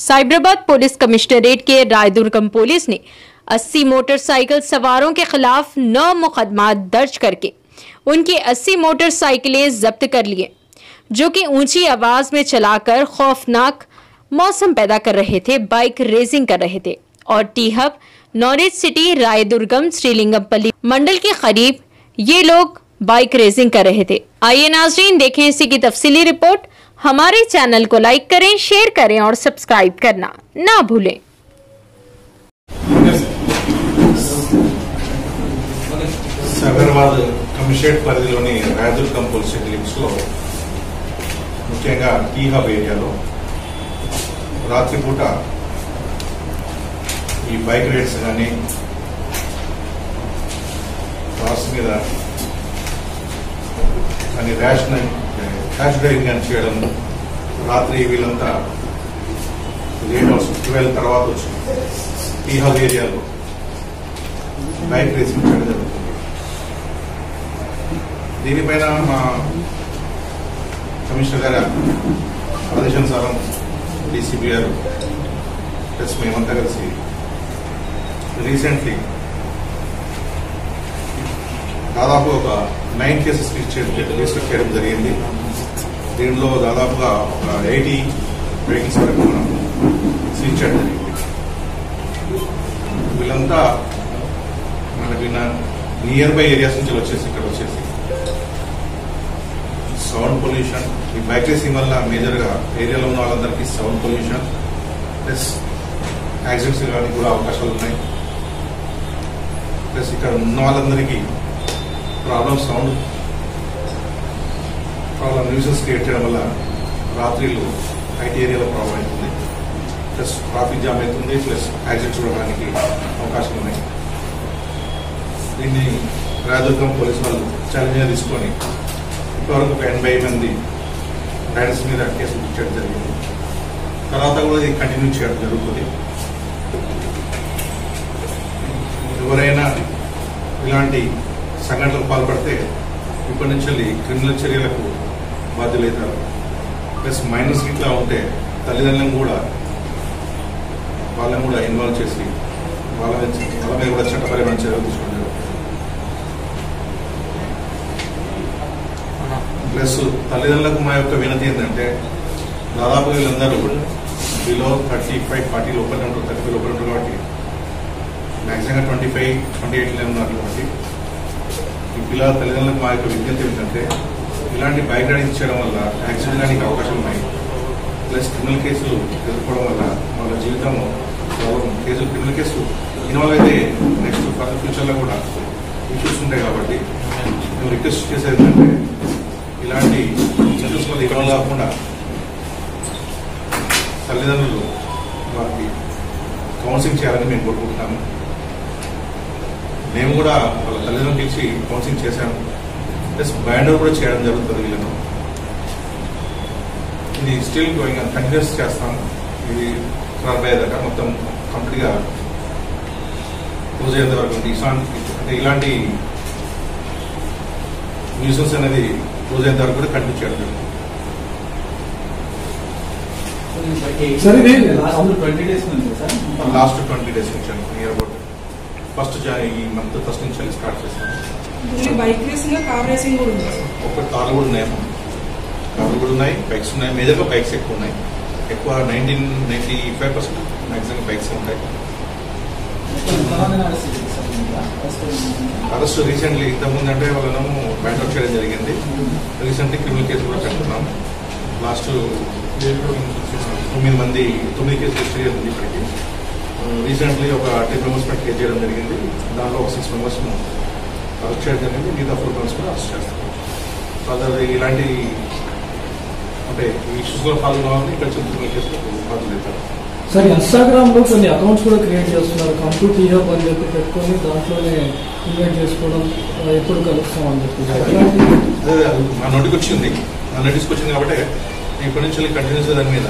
Cyberabad police commissionerate के Raidurgam police ने 80 motorcycle सवारों के खिलाफ 9 मुकदमा दर्ज करके उनकी 80 मोटरसाइकिलें जब्त कर लिए, जो कि ऊंची आवाज में चलाकर खौफनाक मौसम पैदा कर रहे थे, बाइक रेसिंग कर रहे थे और T hub knowledge city Raidurgam Serilingampally mandal के करीब ये लोग बाइक रेसिंग कर रहे थे। आइए नाजरीन देखें इसी की तफसीली रिपोर्ट। हमारे चैनल को लाइक करें, शेयर करें और सब्सक्राइब करना ना भूलें। సైబరాబాద్ కమిషనరేట్ పరిధిలోని రాయదుర్గం పోలీస్ లిమిట్స్ లో ముఖ్యంగా టీ హబ్ ఏరియాలో రాత్రిపూట ఈ బైక్ రైడ్స్ కానీ కార్స్ మీద కానీ ర్యాష్ డ్రైవింగ్ కానీ చేయడం, రాత్రి వీళ్ళంతా లేట్ అవర్స్ 12 తర్వాత వచ్చి టీ హబ్ ఏరియాలో బైక్ రేసింగ్ చేయడం జరుగుతుంది. దీనిపైన మా కమిషనర్ గారి ఆదేశానుసారం డీసీపీ గారు ప్లస్ మేమంతా కలిసి రీసెంట్లీ దాదాపు ఒక 9 కేసెస్ రిజిస్టర్ చేయడం జరిగింది. దీనిలో దాదాపుగా ఒక 80 వెహికల్స్ వరకు మనం సీజ్ చేయడం జరిగింది. వీళ్ళంతా మనకి నియర్ బై ఏరియాస్ నుంచి వచ్చేసి ఇక్కడ వచ్చేసి సౌండ్ పొల్యూషన్, ఈ బైక్ రేసింగ్ వల్ల మేజర్ గా ఏరియాలో ఉన్న వాళ్ళందరికీ సౌండ్ పొల్యూషన్ ప్లస్ యాక్సిడెంట్స్ కానీ కూడా అవకాశాలు ఉన్నాయి. ప్లస్ ఇక్కడ ఉన్న వాళ్ళందరికీ సౌండ్ ప్రాబ్లం న్యూసెన్స్ క్రియేట్ చేయడం వల్ల రాత్రిళ్ళు ఐటీ ఏరియాలో ప్రాబ్లం అవుతుంది, ప్లస్ ట్రాఫిక్ జామ్ అవుతుంది, ప్లస్ యాక్సిడెంట్స్ చూడడానికి అవకాశాలు ఉన్నాయి. దీన్ని రాయదుర్గం పోలీసు వాళ్ళు ఛాలెంజ్గా తీసుకొని ఇప్పటివరకు ఒక 80 మంది రైడర్స్ మీద కేసులు చేయడం జరిగింది. తర్వాత కూడా ఇది కంటిన్యూ చేయడం జరుగుతుంది. ఎవరైనా ఇలాంటి సంఘటనలకు పాల్పడితే ఇప్పటి నుంచి క్రిమినల్ చర్యలకు బాధ్యులవుతారు. ప్లస్ మైనర్స్ ఇట్లా ఉంటే తల్లిదండ్రులను కూడా వాళ్ళని కూడా ఇన్వాల్వ్ చేసి వాళ్ళ మీద కూడా చట్టపరమైన చర్యలు తీసుకోవడం జరుగుతుంది. ప్లస్ తల్లిదండ్రులకు మా యొక్క వినతి ఏంటంటే దాదాపు వీళ్ళందరూ బిలో 35-40 లోపల ఉంటారు, 35 లోపల ఉంటారు కాబట్టి మ్యాక్సిమంగా 25-28 ఉన్నారు. కాబట్టి ఈ పిల్లల తల్లిదండ్రులకు మా యొక్క విజ్ఞప్తి ఏంటంటే ఇలాంటి బైక్ రైడింగ్ చేయడం వల్ల యాక్సిడెంట్ కానీ అవకాశాలు ఉన్నాయి. ప్లస్ క్రిమినల్ కేసులు ఎదుర్కోవడం వల్ల వాళ్ళ జీవితం క్రిమినల్ కేసులు ఇన్వాల్వ్ అయితే నెక్స్ట్ ఫర్దర్ ఫ్యూచర్లో కూడా ఇష్యూస్ ఉంటాయి. కాబట్టి మేము రిక్వెస్ట్ చేసేది ఏంటంటే ఇలాంటి ఇష్యూస్ వల్ల ఇన్వాల్వ్ కాకుండా తల్లిదండ్రులు వారికి కౌన్సిలింగ్ చేయాలని మేము కోరుకుంటున్నాము. మేము కూడా వాళ్ళ తల్లిదండ్రులకు ఇచ్చి కౌన్సిలింగ్ చేశాము, ప్లస్ బ్యాండర్ కూడా చేయడం జరుగుతుంది వీళ్ళను. ఇది స్టిల్ గోయింగ్ కంటిన్యూస్ చేస్తాము. ఇది ప్రారంభయ్యేదాకా మొత్తం కంప్లీట్గా క్లోజ్ అయ్యేంత వరకు అంటే ఇలాంటి న్యూసెన్స్ అనేది క్లోజ్ అయ్యేంత వరకు కూడా కంటిన్యూ చేయడం జరుగుతుంది. లాస్ట్ 20 days నుంచి నియర్ అబౌట్ ఈ మంత్ ఫస్ట్ నుంచి స్టార్ట్ చేస్తాము. బైక్ రేసింగ్, కార్ రేసింగ్ కూడా ఉంది. ఒక కార్లు కూడా ఉన్నాయేమో, కార్లు కూడా ఉన్నాయి, బైక్స్ ఉన్నాయి. మేజర్గా బైక్స్ ఎక్కువ ఉన్నాయి. ఎక్కువ 95% మ్యాక్సిమం బైక్స్ ఉంటాయి. అరెస్ట్ రీసెంట్లీ ఇంతకుముందు అంటే వాళ్ళను బ్యాండ్ అవుట్ చేయడం జరిగింది. రీసెంట్లీ క్రిమినల్ కేసు కూడా కట్టుకున్నాం. లాస్ట్ 9 కేసులు హిస్టరీ ఉంది ఇప్పటికి. రీసెంట్లీ ఒక 10 మెంబర్స్ పట్టి కేసు చేయడం జరిగింది. దాంట్లో ఒక 6 మెంబర్స్ అరెస్ట్ చేయడం జరిగింది. మిగతా 4 మెంబర్స్ కూడా అరెస్ట్ చేస్తాం. ఫర్దర్ ఇలాంటి అంటే ఈ ఇష్యూస్లో పాల్గొనాలని ఇక్కడ క్రిమినల్ కేసులో బాధ్యులవుతారు. సార్, ఇన్స్టాగ్రామ్ లో కొన్ని అకౌంట్స్ కూడా క్రియేట్ చేస్తున్నారు. కంప్యూ టీ హబ్ అని చెప్పి పెట్టుకొని దాంట్లోనే ఇన్వైట్ చేసుకోవడం, ఎప్పుడు కలుస్తాం అని చెప్పి నా నోటికి వచ్చింది. కాబట్టి ఇప్పటి నుంచి కంటిన్యూస్ దాని మీద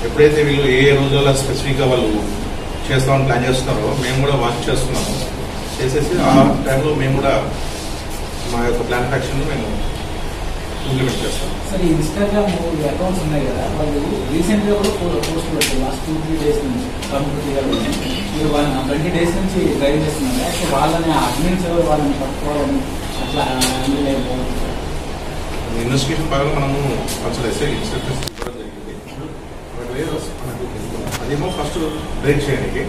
ఎప్పుడైతే వీళ్ళు ఏ రోజుల్లో స్పెసిఫిక్గా వాళ్ళు చేస్తామని ప్లాన్ చేస్తున్నారో మేము కూడా వాచ్ చేస్తున్నాము. చేసేసి ఆ టైంలో మేము కూడా మా యొక్క ప్లాన్ యాక్షన్ మేము ఇంప్లిమెంట్ చేస్తాం. సార్ ఈ ఇన్స్టాగ్రామ్ అకౌంట్స్ ఉన్నాయి కదా, వాళ్ళు రీసెంట్ గా కూడా పోస్ట్ పెట్టారు లాస్ట్ 2-3 days నుంచి కంప్లీట్గా మీరు వాళ్ళని 20 days నుంచి డ్రైవ్ చేస్తున్నారు. సో వాళ్ళని అడ్మిన్స్ ఎవరు వాళ్ళని పట్టుకోవడం అట్లా హ్యాండిల్ అయిపోతుంది సార్. ఇన్వెస్టిగేషన్ భాగంగా మనము అసలు ఇన్స్ట్రక్షన్స్ ఇవ్వడం జరిగింది. బట్ మనకు అదేమో ఫస్ట్ బ్రేక్ చేయడానికి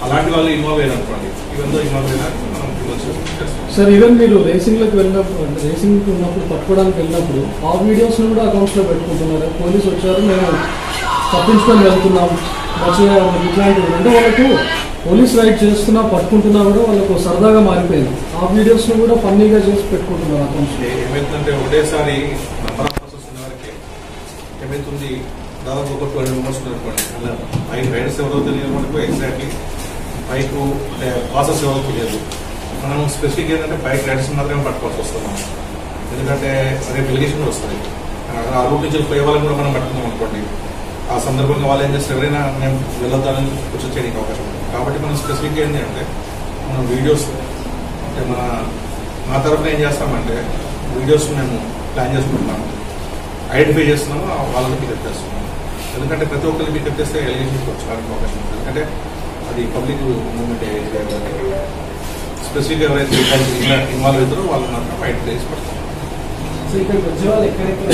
అలాంటి వాళ్ళు ఇన్వాల్వ్ అయ్యారు అనుకోండి, ఇవన్నీ ఇన్వాల్వ్ అయ్యారు మనం చేస్తాం. సార్ ఈవెన్ మీరు రేసింగ్లోకి వెళ్ళినప్పుడు రేసింగ్ ఉన్నప్పుడు పట్టుకోవడానికి వెళ్ళినప్పుడు ఆ వీడియోస్ని కూడా అకౌంట్స్లో పెట్టుకుంటున్నారు. పోలీసు వచ్చారు, మేము తప్పించుకొని వెళ్తున్నాం మంచిగా ఇట్లాంటివి అంటే వాళ్ళకు పోలీస్ రైడ్ చేస్తున్నా పట్టుకుంటున్నా కూడా వాళ్ళకు సరదాగా మారిపోయింది. ఆ వీడియోస్ను కూడా ఫన్నీగా చేసి పెట్టుకుంటున్నారు అకౌంట్స్లో. ఏమైతుందంటే ఒకటేసారి నంబర్ ఆఫ్ ప్రాసెస్ ఉన్న వారికి ఏమైతుంది, దాదాపు ఒక 12 members అనుకోండి, అలా 5 రైడర్స్ ఎవరో తెలియదు మనకు, ఎగ్జాక్ట్లీ బైక్ అంటే ప్రాసెస్ ఎవరో తెలియదు. మనం స్పెసిఫిక్ ఏంటంటే బైక్ రైడర్స్ మాత్రమే పట్టుకోవాల్సి వస్తాం. ఎందుకంటే రేపు ఎలిగేషన్ వస్తుంది. ఆ రూట్ నుంచి పోయే వాళ్ళని కూడా మనం పట్టుకున్నాం అనుకోండి, ఆ సందర్భంగా వాళ్ళు ఏం చేస్తారు, ఎవరైనా మేము వెళ్ళొద్దామని వచ్చి చేయడానికి అవకాశం ఉంది. కాబట్టి మనం స్పెసిఫిక్ ఏంటి అంటే మనం వీడియోస్ అంటే మా తరఫున ఏం చేస్తామంటే వీడియోస్ మేము ప్లాన్ చేసుకుంటున్నాము, ఐడెంటిఫై చేస్తున్నాము, వాళ్ళని పికప్ చేస్తున్నాము. ఎందుకంటే ప్రతి ఒక్కరికి పికప్ చేస్తే ఎలిగేషన్కి వచ్చడానికి అవకాశం ఉంది. ఎందుకంటే అది పబ్లిక్ మూవ్మెంట్ కాబట్టి స్పెసిఫిక్ ఎవరైతే ఇన్వాల్వ్ అవుతారో వాళ్ళు మాత్రం ఐడెంటిఫై చేసి పడతాం. సో ఇక్కడికి వచ్చే వాళ్ళు ఎక్కడెక్కడ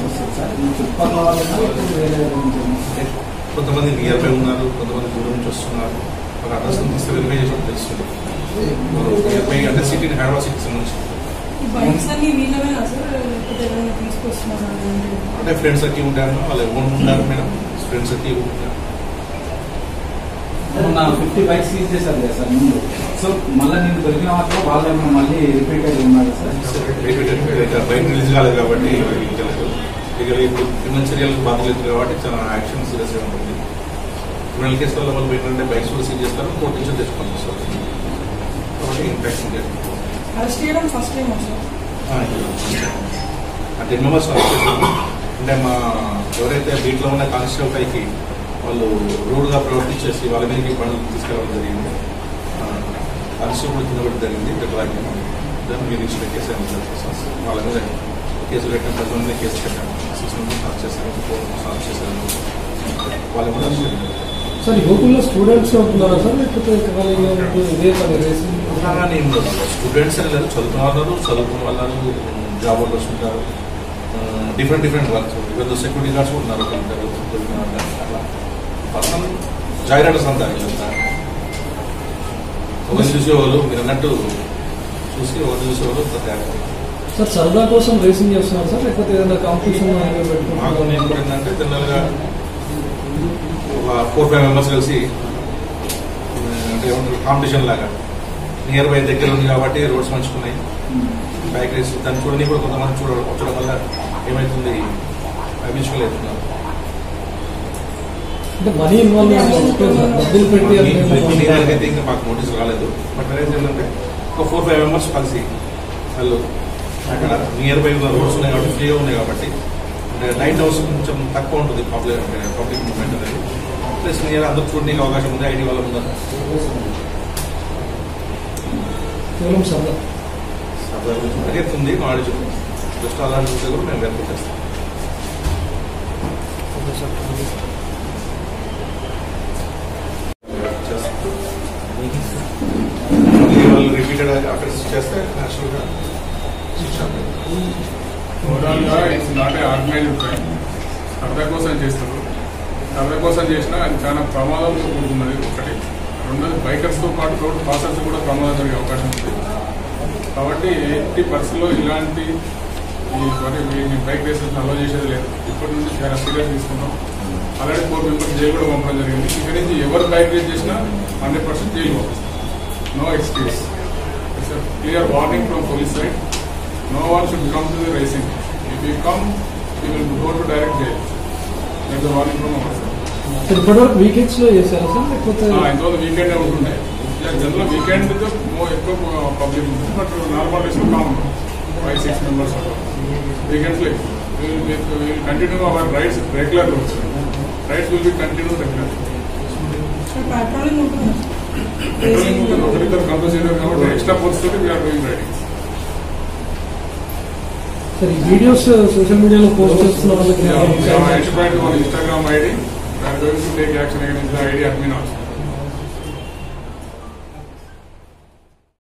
వస్తారు సార్? చుట్టుపక్కల వాళ్ళు కొంతమంది నియర్ బై ఉన్నారు, కొంతమంది దూరం నుంచి వస్తున్నారు. వాళ్ళ అడ్రస్ తీస్తే వెరిఫై చేసి తెలుస్తుంది. నియర్ బై అంటే సిటీ హైదరాబాద్ సిటీకి సంబంధించి అంటే ఫ్రెండ్స్ అట్టి ఉంటారు, వాళ్ళు ఎవరు ఉంటారు మేడం, ఫ్రెండ్స్ అట్టి ఉంటారు. 50 bikes సీజ్ చేశారు కదా సార్ ముందు. సో మళ్ళీ నేను దొరికిన మాత్రం వాళ్ళు మళ్ళీ రిపీటెడ్ ఉన్నారు సార్. బైక్ రిలీజ్ కాలేదు కాబట్టి ఇక ఇప్పుడు క్రిమినల్ చర్యలకు బాధ్యత కాబట్టి చాలా యాక్షన్ సీరియస్గా ఉంటుంది. క్రిమినల్ కేసులలో వాళ్ళు ఏంటంటే బైక్స్ కూడా సీజ్ చేస్తారు, కోర్టు నుంచి తెచ్చుకొని వస్తారు. కాబట్టి ఇంపాక్ట్ ఆ 10 members అంటే మా ఎవరైతే బీట్లో ఉన్న కానిస్టేబుల్ పైకి వాళ్ళు రూడ్గా ప్రవర్తించేసి వాళ్ళ మీదకి పనులు తీసుకెళ్ళడం జరిగింది. కానిస్టేబుల్ కింద పెట్టడం జరిగింది. దాన్ని మీరు ఇచ్చిన కేసు వాళ్ళ మీద కేసు పెట్టిన 10 మంది కేసు పెట్టాము, 6 members అరెస్ట్ చేశారు, 4 members అరెస్ట్ చేశారు. వాళ్ళ కూడా సార్ యువకుల్లో స్టూడెంట్స్ ఉంటున్నారా సార్, లేకపోతే ఇదే పని రేసింగ్ స్టూడెంట్స్ అని లేదు, చదువుకున్న వాళ్ళు, చదువుకున్న వాళ్ళు, జాబ్ హోల్డర్స్ ఉంటారు, డిఫరెంట్ వర్క్స్. ఇవన్నీ సెక్యూరిటీ గార్డ్స్ కూడా ఉన్నారు, అట్లా పర్సనల్ జాయ్ రైడర్స్ అంతా ఒకరిని చూసేవాళ్ళు, మీరు అన్నట్టు చూసి ఒకరిని చూసేవాళ్ళు తయారు. సార్ సరదా కోసం రేసింగ్ చేస్తున్నారు సార్, లేకపోతే ఏదైనా కాంపిటీషన్ ఏంటంటే జనరల్గా ఒక 4-5 members కలిసి అంటే ఏమంటారు కాంపిటీషన్ లాగా నియర్ బై దగ్గర ఉంది కాబట్టి రోడ్స్ మంచుకున్నాయి, బైక్ రేస్ దాన్ని చూడని కూడా కొంతమంది చూడడం వల్ల ఏమవుతుంది మ్యూచువల్ అవుతున్నారు. అంటే మనీ ఇన్వాల్వ్ డబ్బులు పెట్టి అయితే ఇంకా మాకు నోటీస్ రాలేదు. బట్ ఏంటంటే ఒక 4-5 members కలిసి వాళ్ళు అక్కడ నియర్ బై ఉన్న రోడ్స్ ఉన్నాయి కాబట్టి ఫ్రీగా ఉన్నాయి కాబట్టి నైట్ హౌస్ కొంచెం తక్కువ ఉంటుంది పబ్లిక్ మూవ్మెంట్ అనేది. ప్లస్ నియర్ అందరూ చూడడానికి అవకాశం ఉంది, ఐడి వాళ్ళ ముందర కేవలం సరదా పరిగెత్తుంది నాలెడ్జ్ జస్ట్ అలా చూస్తే కూడా మేము వెల్కమ్ చేస్తాం. వాళ్ళు రిపీటెడ్ అఫెన్స్ చేస్తే నేచురల్గా ఓవరాల్గా it's not a organised crime. సరదా కోసం చేస్తారు, సరదా కోసం చేసినా అది చాలా ప్రమాదంతో కూడుకున్నది ఒకటి. రెండోది బైకర్స్తో పాటు రోడ్ పాసర్స్ కూడా ప్రమాదం జరిగే అవకాశం ఉంది. కాబట్టి 80% ఇలాంటి బైక్ రేసెస్ అలో చేసేది లేదు. ఇప్పటి నుంచి చాలా సీరియస్ తీసుకుంటాం. ఆల్రెడీ 4 members జైలు కూడా పంపడం జరిగింది. ఇక్కడ నుంచి ఎవరు బైక్ రేస్ చేసినా 100% జైలు పంపిస్తారు. No excuse. It's a clear warning from police side. No one should come to the racing. If you come, you will go to direct jail. That's the warning from our side. ఇప్పటివరకు weekends లో చేశారా sir, లేకపోతే ఇంతవరకు weekend ఉంటుండే. General weekend ఎక్కువ public ఉంటుంది, but normal days లో common 5-6 members. Weekends లో continue our rides regular rides will be continue regular. Patrolling ఉంటుంది, ఒకరిద్దరు కంపల్సరీ కాబట్టి ఎక్స్ట్రా ఫోర్స్ తోటి వీఆర్ డూయింగ్ రైడింగ్స్. సార్ ఈ వీడియోస్ సోషల్ మీడియాలో పోస్ట్ చేస్తున్న వాళ్ళకి identified one Instagram ID. They are going to take action against the ID admin also.